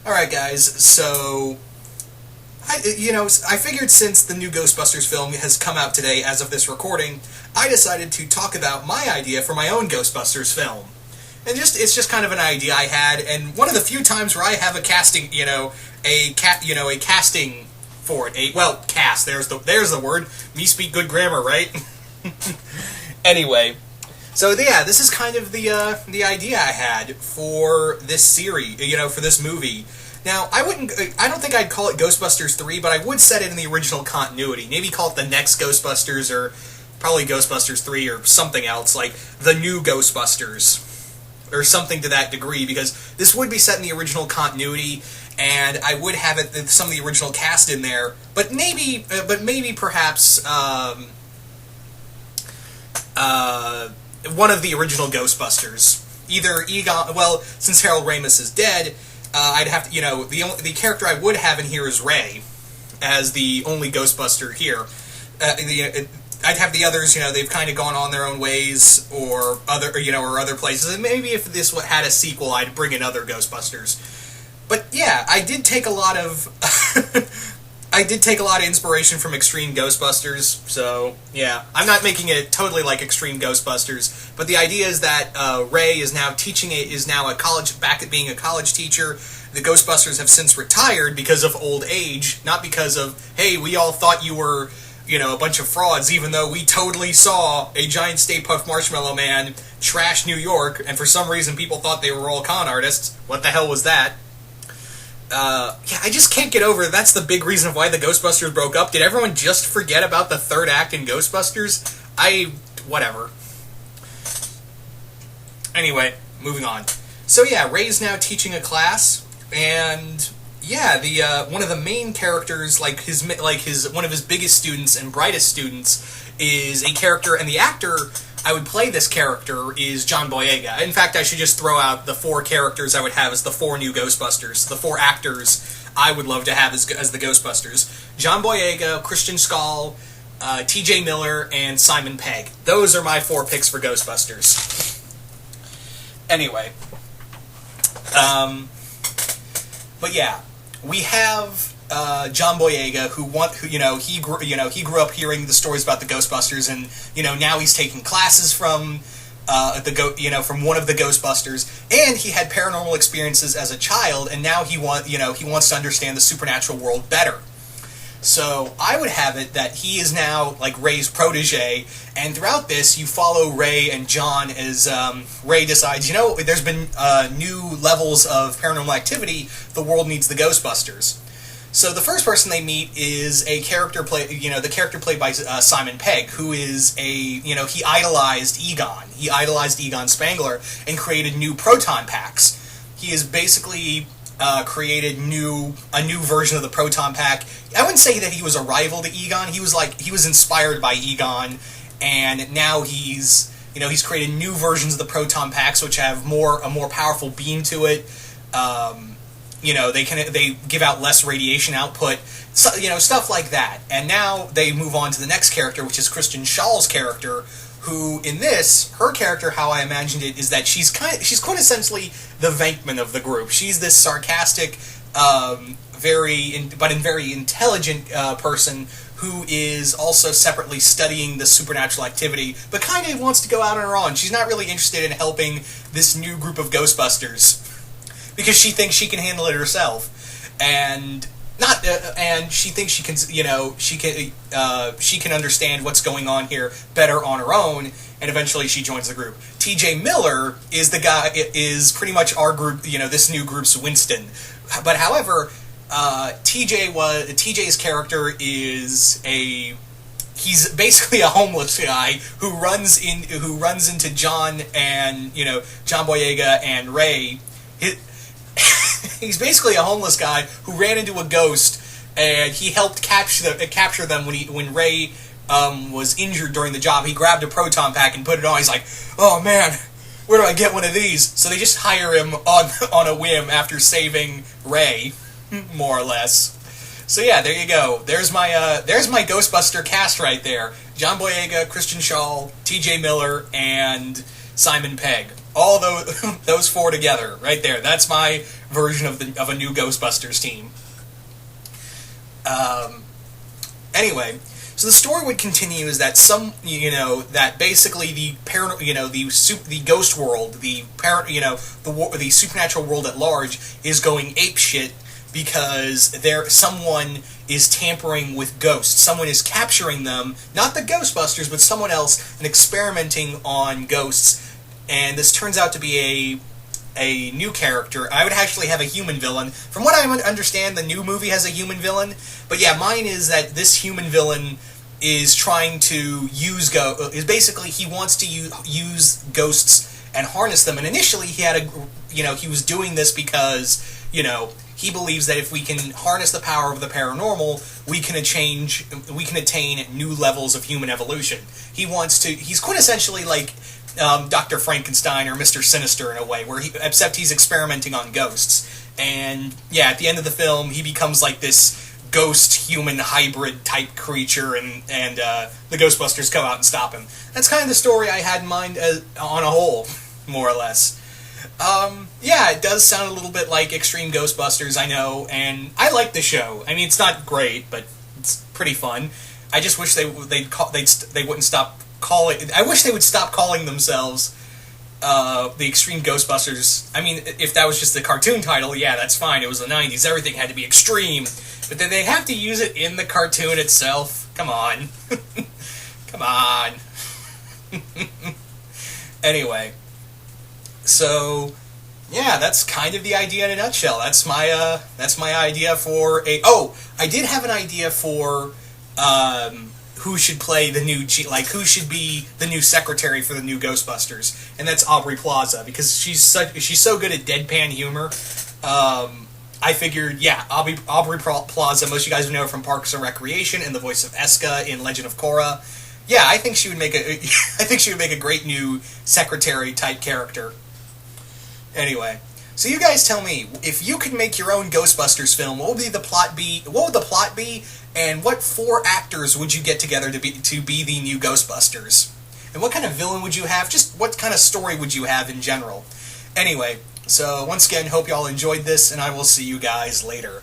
Alright, guys, so I figured since the new Ghostbusters film has come out today as of this recording, I decided to talk about my idea for my own Ghostbusters film. And it's just kind of an idea I had, and one of the few times where I have a casting, a casting for it. Cast. There's the word. Me speak good grammar, right? Anyway, so yeah, this is kind of the idea I had for this series, for this movie. Now, I don't think I'd call it Ghostbusters 3, but I would set it in the original continuity. Maybe call it the next Ghostbusters, or probably Ghostbusters 3, or something else, like the new Ghostbusters, or something to that degree, because this would be set in the original continuity, and I would have some of the original cast in there, but maybe perhaps, one of the original Ghostbusters. Either Egon, since Harold Ramis is dead, I'd have to, the character I would have in here is Ray, as the only Ghostbuster here. I'd have the others, they've kind of gone on their own ways, or other places. And maybe if this had a sequel, I'd bring in other Ghostbusters. But yeah, I did take a lot of inspiration from Extreme Ghostbusters. So yeah, I'm not making it totally like Extreme Ghostbusters, but the idea is that Ray is now back at being a college teacher. The Ghostbusters have since retired because of old age, not because of, hey, we all thought you were, a bunch of frauds, even though we totally saw a giant Stay Puft Marshmallow Man trash New York, and for some reason people thought they were all con artists. What the hell was that? I just can't get over it. That's the big reason why the Ghostbusters broke up. Did everyone just forget about the third act in Ghostbusters? Whatever. Anyway, moving on. So yeah, Ray's now teaching a class, and yeah, the one of the main characters, one of his biggest students and brightest students, is a character, and the actor I would play this character is John Boyega. In fact, I should just throw out the 4 characters I would have as the 4 new Ghostbusters. The 4 actors I would love to have as the Ghostbusters. John Boyega, Christian Schall, T.J. Miller, and Simon Pegg. Those are my 4 picks for Ghostbusters. Anyway. But yeah, we have John Boyega, he grew up hearing the stories about the Ghostbusters, and now he's taking classes from from one of the Ghostbusters, and he had paranormal experiences as a child, and now he wants to understand the supernatural world better. So I would have it that he is now like Ray's protege, and throughout this you follow Ray and John as Ray decides, there's been new levels of paranormal activity, the world needs the Ghostbusters. So the first person they meet is the character played by Simon Pegg, who is he idolized Egon. He idolized Egon Spangler and created new proton packs. He has basically created a new version of the proton pack. I wouldn't say that he was a rival to Egon. He was inspired by Egon, and now he's created new versions of the proton packs which have a more powerful beam to it. They give out less radiation output, so, stuff like that. And now they move on to the next character, which is Kristen Schall's character, who in this, her character, how I imagined it, is that she's quintessentially the Venkman of the group. She's this sarcastic, very intelligent person who is also separately studying the supernatural activity, but kind of wants to go out on her own. She's not really interested in helping this new group of Ghostbusters, because she thinks she can handle it herself, and she thinks she can understand what's going on here better on her own, and eventually she joins the group. T.J. Miller is pretty much our group, this new group's Winston. But however, TJ's character is he's basically a homeless guy who runs into John and John Boyega and Ray. He's basically a homeless guy who ran into a ghost, and he helped capture them when Ray was injured during the job. He grabbed a proton pack and put it on. He's like, "Oh man, where do I get one of these?" So they just hire him on a whim after saving Ray, more or less. So yeah, there you go. There's my Ghostbuster cast right there: John Boyega, Christian Schall, T.J. Miller, and Simon Pegg. All those four together, right there. That's my version of a new Ghostbusters team. Anyway, so the story would continue is that that basically the the ghost world, the supernatural world at large is going apeshit because someone is tampering with ghosts. Someone is capturing them, not the Ghostbusters, but someone else, and experimenting on ghosts. And this turns out to be a new character. I would actually have a human villain. From what I understand, the new movie has a human villain. But yeah, mine is that this human villain is trying to basically he wants to use ghosts and harness them. And initially he was doing this because, he believes that if we can harness the power of the paranormal, we can attain new levels of human evolution. He's quintessentially like Dr. Frankenstein or Mr. Sinister in a way, except he's experimenting on ghosts. And yeah, at the end of the film, he becomes like this ghost-human hybrid type creature, and the Ghostbusters come out and stop him. That's kind of the story I had in mind on a whole, more or less. Yeah, it does sound a little bit like Extreme Ghostbusters, I know, and I like the show. I mean, it's not great, but it's pretty fun. I just wish they wouldn't stop calling. I wish they would stop calling themselves the Extreme Ghostbusters. I mean, if that was just the cartoon title, yeah, that's fine. It was the 90s. Everything had to be extreme. But then they have to use it in the cartoon itself. Come on. Come on. Anyway. So, yeah, that's kind of the idea in a nutshell. That's my idea for a... Oh, I did have an idea for who should play the new... who should be the new secretary for the new Ghostbusters. And that's Aubrey Plaza, because she's so good at deadpan humor. I figured, yeah, Aubrey Plaza, most of you guys would know her from Parks and Recreation, and the voice of Eska in Legend of Korra. Yeah, I think she would make a great new secretary type character. Anyway, so you guys tell me, if you could make your own Ghostbusters film, what would the plot be, and what 4 actors would you get together to be the new Ghostbusters? And what kind of villain would you have? Just what kind of story would you have in general? Anyway, so once again, hope y'all enjoyed this, and I will see you guys later.